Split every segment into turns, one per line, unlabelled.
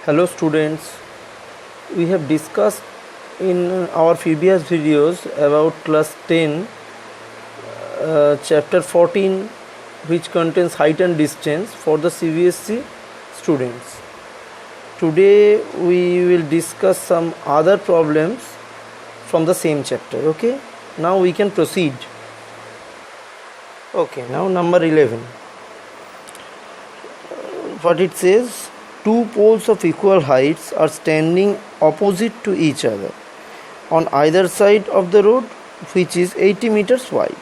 Hello students, we have discussed in our previous videos about class 10 chapter 14, which contains height and distance for the CBSE students. Today we will discuss some other problems from the same chapter. Okay, now we can proceed. Okay, now number 11. What it says: two poles of equal heights are standing opposite to each other on either side of the road, which is 80 meters wide.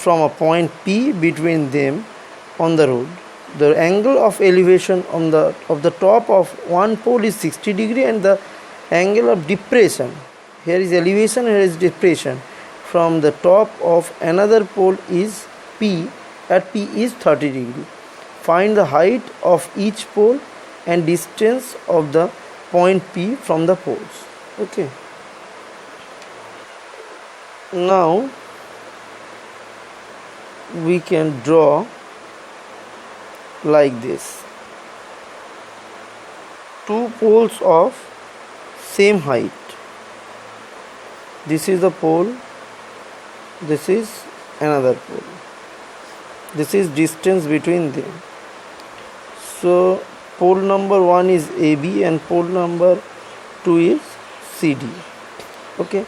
From a point P between them on the road, the angle of elevation of the top of one pole is 60 degree, and the angle of depression, here is elevation, here is depression, from the top of another pole is P, at P is 30 degree. Find the height of each pole and distance of the point P from the poles. Okay. Now we can draw like this. Two poles of same height. This is the pole, this is another pole. This is distance between them. So pole number 1 is AB and pole number 2 is CD. Okay.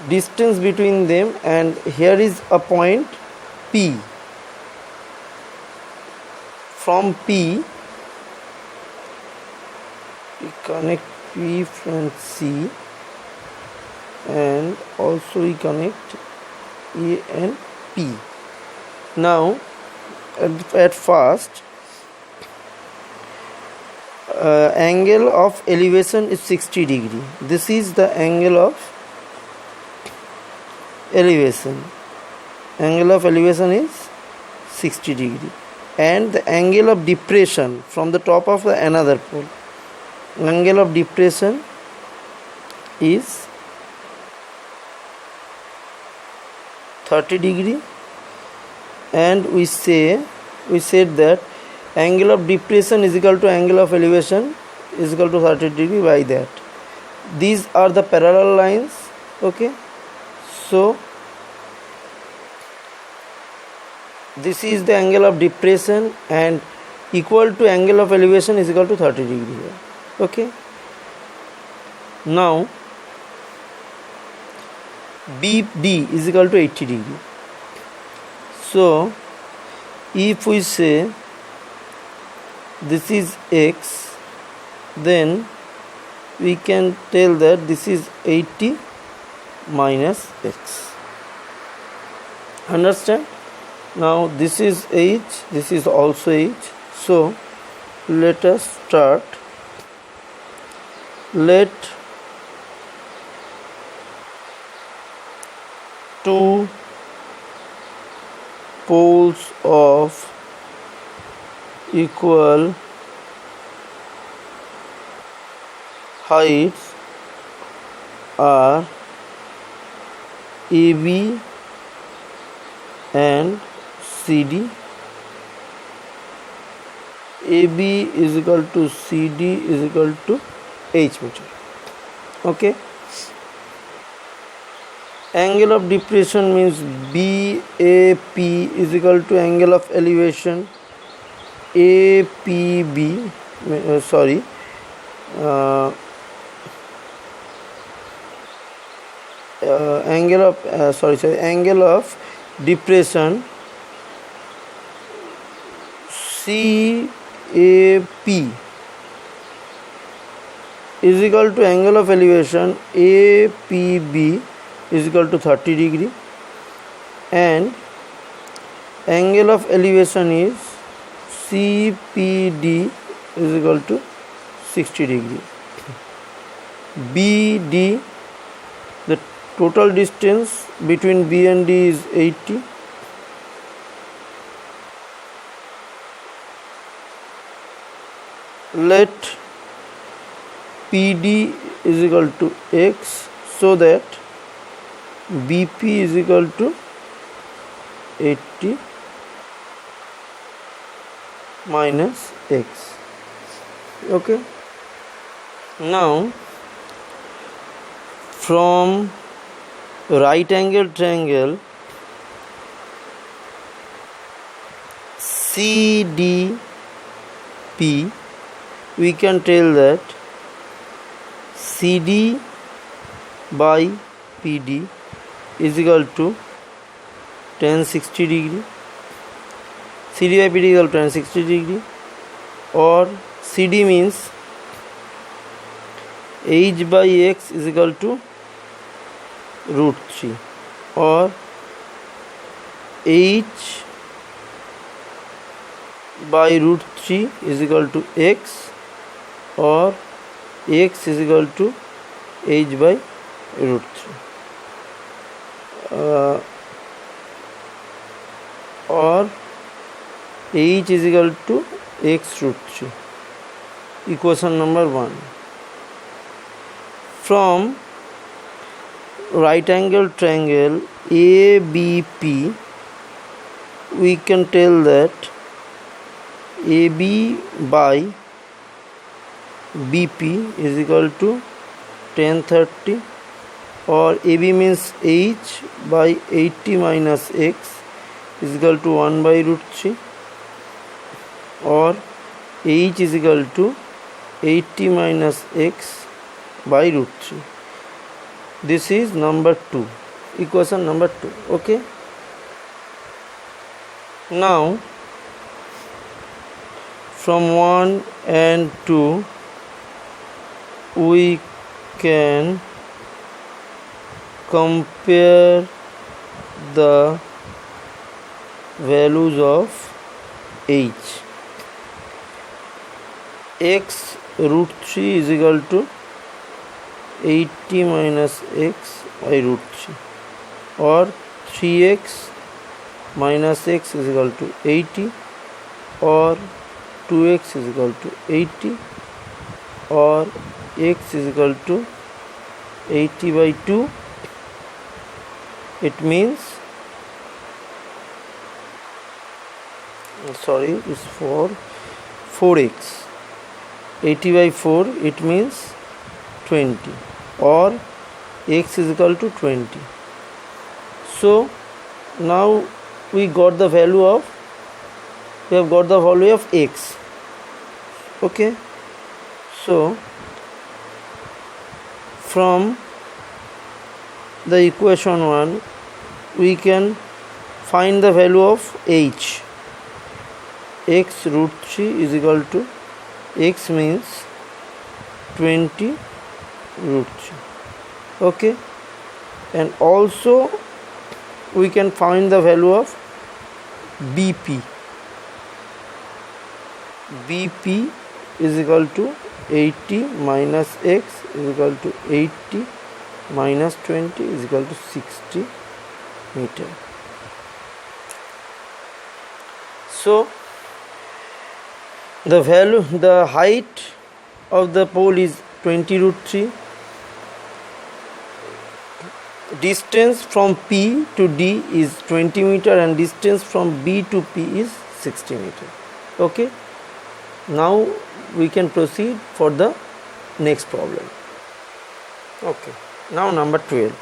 Distance between them, and here is a point P. From P, we connect P from C, and also we connect A and P. Now at first, angle of elevation is 60 degree. This is the angle of elevation. Angle of elevation is 60 degree, and the angle of depression from the top of another pole, angle of depression is 30 degree, and we said that angle of depression is equal to angle of elevation is equal to 30 degree. By that, these are the parallel lines. Okay, so this is the angle of depression, and equal to angle of elevation is equal to 30 degree here. Okay, now BD is equal to 80 degree. So if we say this is X, then we can tell that this is 80 minus X. Understand? Now this is H, this is also H. So let us start. Let two poles of equal heights are AB and CD. AB is equal to CD is equal to H meter. Okay. Angle of depression means BAP is equal to angle of elevation APB. Angle of depression CAP is equal to angle of elevation APB is equal to 30 degree, and angle of elevation is CPD is equal to 60 degree. BD, the total distance between B and D is 80. Let PD is equal to X, so that BP is equal to 80 minus x. Okay. Now from right angle triangle CDP, we can tell that CD by PD is equal to tan 60 degree. CD by PD is equal to tan 60 degree, or CD means H by X is equal to root 3, or H by root 3 is equal to X, or X is equal to H by root 3, or H is equal to X root 3. Equation number 1. From right angle triangle ABP, we can tell that AB by BP is equal to tan 30, or AB means H by 80 minus X is equal to 1 by root 3, or H is equal to 80 minus X by root 3. This is number 2, equation number 2. Okay. Now from 1 and 2 we can compare the values of H. X root 3 is equal to 80 minus X by root 3, or 3x minus X is equal to 80, or 2x is equal to 80, or X is equal to 80 by 2. It means, sorry, is 4x. 80 by 4, it means 20, or X is equal to 20. So now we have got the value of X. Okay. So from the equation 1 we can find the value of H. X root 3 is equal to, X means 20 root 3. Okay. And also we can find the value of BP. BP is equal to 80 minus X is equal to 80 minus 20 is equal to 60 meter. So the height of the pole is 20 root 3. Distance from P to D is 20 meter, and distance from B to P is 60 meter. Okay. Now we can proceed for the next problem. Okay. Now number 12.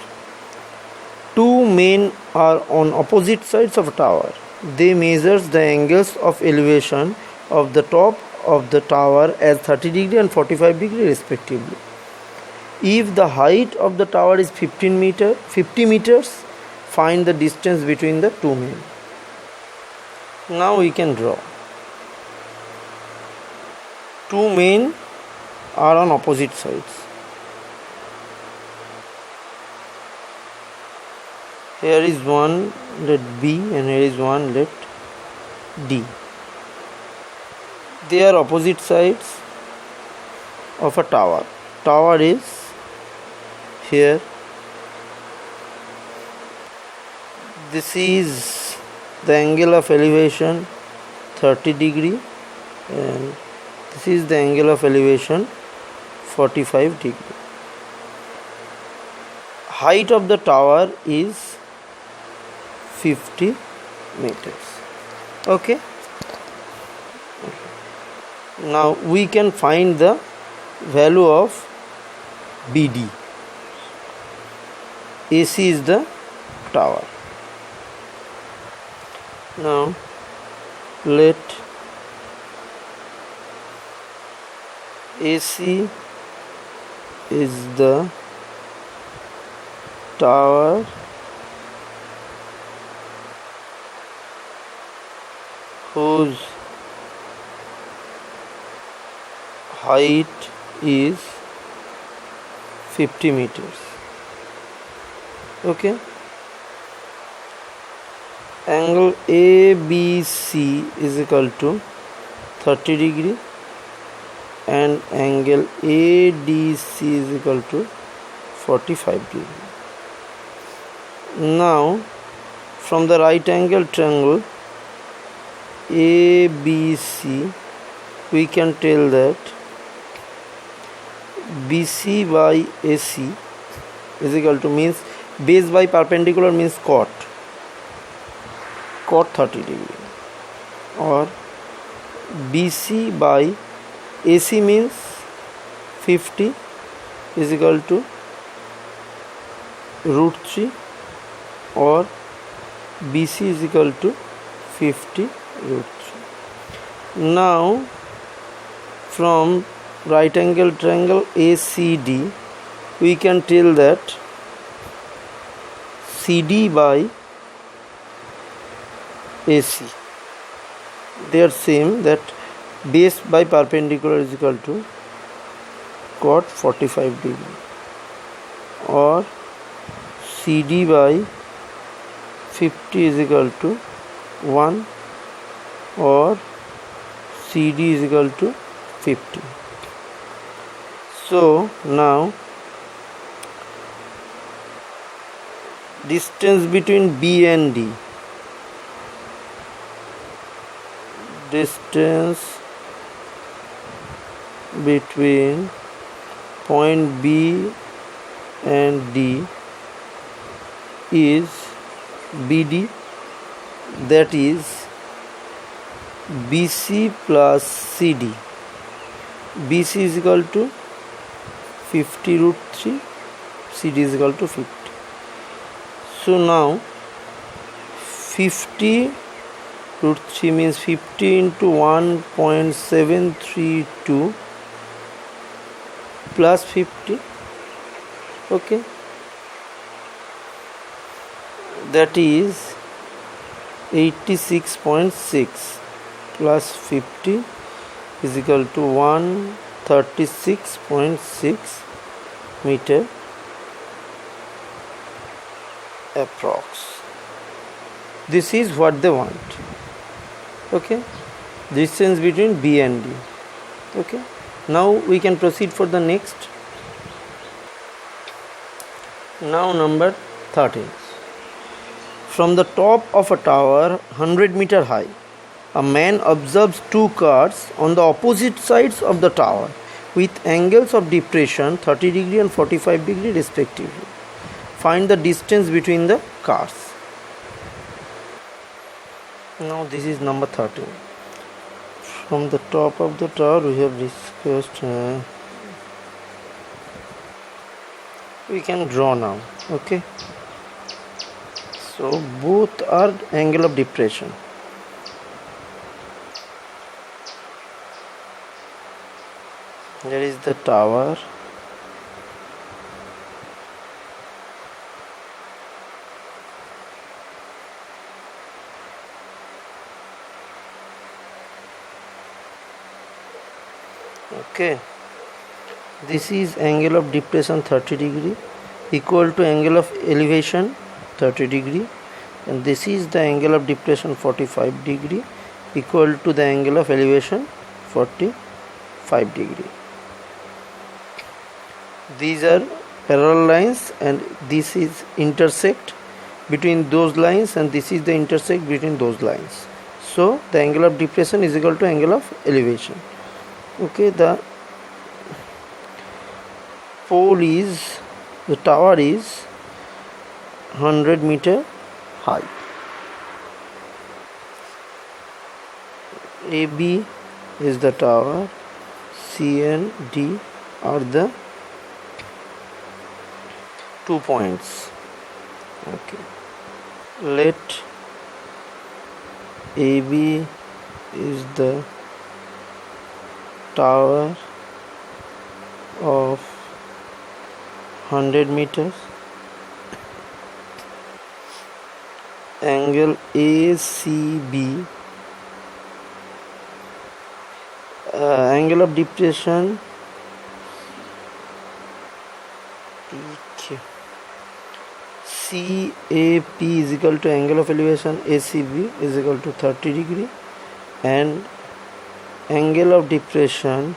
Two men are on opposite sides of a tower. They measure the angles of elevation of the top of the tower as 30 degree and 45 degree respectively. If the height of the tower is 50 meters, find the distance between the two men. Now we can draw. Two men are on opposite sides. Here is one, let B, and here is one, let D. They are opposite sides of a tower. Tower is here. This is the angle of elevation 30 degree, and this is the angle of elevation 45 degree. Height of the tower is 50 meters. Okay. Now we can find the value of BD. AC is the tower. Now let AC is the tower whose height is 50 meters. Okay, angle ABC is equal to 30 degree and angle ADC is equal to 45 degree. Now from the right angle triangle ABC we can tell that BC by AC is equal to, means base by perpendicular means cot 30 degree, or BC by AC means 50 is equal to root 3, or BC is equal to 50 root 3. Now from right angle triangle ACD we can tell that CD by AC, they are same, that base by perpendicular is equal to cot 45 degree, or CD by 50 is equal to 1, or CD is equal to 50. So now distance between B and D, distance between point B and D is BD, that is BC plus CD. BC is equal to 50 root 3, CD is equal to 50. So now 50 root 3 means 50 into 1.732 plus 50, okay, that is 86.6 plus 50 is equal to 136.6 meter approx. This is what they want. Okay, distance between B and D. Okay, now we can proceed for the next. Now number 13. From the top of a tower 100 meter high, a man observes two cars on the opposite sides of the tower with angles of depression 30 degree and 45 degree respectively. Find the distance between the cars. Now this is number 13. From the top of the tower we have discussed, we can draw now. Okay, so both are angle of depression. There is the tower, okay, this is angle of depression 30 degree equal to angle of elevation 30 degree, and this is the angle of depression 45 degree equal to the angle of elevation 45 degree. These are parallel lines and this is intersect between those lines and this is the intersect between those lines. So the angle of depression is equal to angle of elevation. Okay, the tower is 100 meter high. AB is the tower, C and D are the 2 points. Okay, let AB is the tower of 100 meters. Angle ACB, angle of depression PQ. CAP is equal to angle of elevation ACB is equal to 30 degree, and angle of depression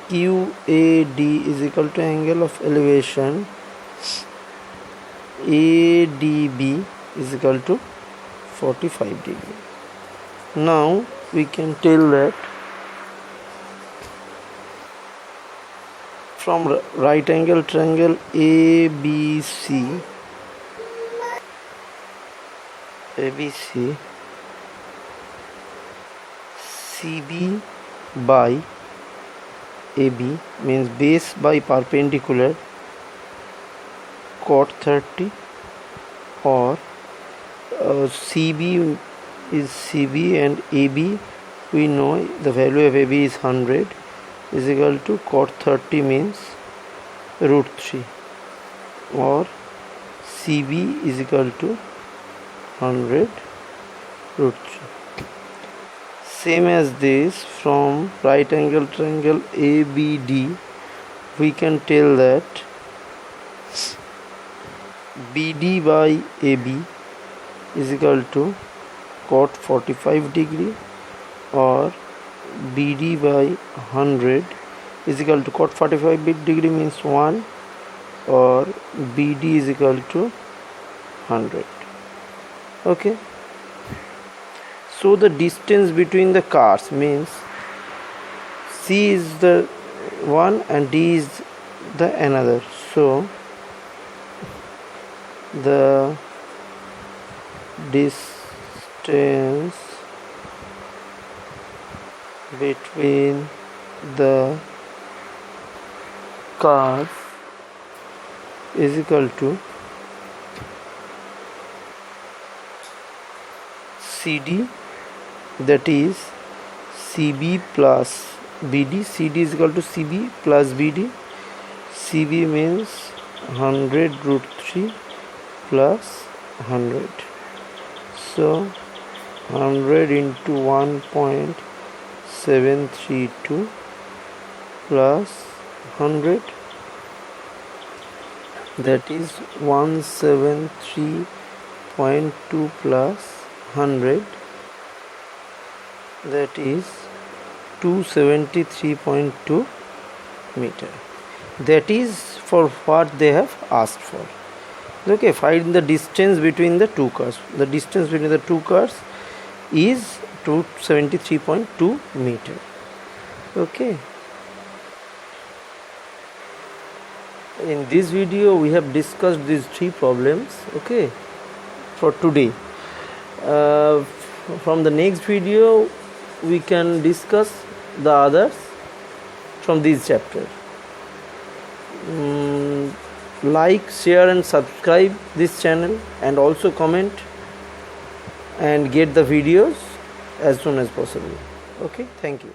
QAD is equal to angle of elevation ADB is equal to 45 degree. Now we can tell that from right angle triangle ABC CB by AB means base by perpendicular cot 30, or CB is CB and AB, we know the value of AB is 100, is equal to cot 30 means root 3, or CB is equal to 100 root 3. Same as this, from right angle triangle ABD we can tell that BD by AB is equal to cot 45 degree, or BD by 100 is equal to cot 45 degree means 1, or BD is equal to 100. Okay, so the distance between the cars means C is the one and D is the another, so the distance between the cars is equal to CD, that is CB plus BD. CD is equal to CB plus BD. CB means 100 root 3 plus 100, so 100 into 1.732 plus 100, that is 173.2 plus 100, that is 273.2 meter. That is for what they have asked for. Okay, find the distance between the two cars. The distance between the two cars is 273.2 meter. Okay, in this video we have discussed these three problems, okay, for today. From the next video we can discuss the others from this chapter. Like, share and subscribe this channel, and also comment and get the videos as soon as possible. Okay, thank you.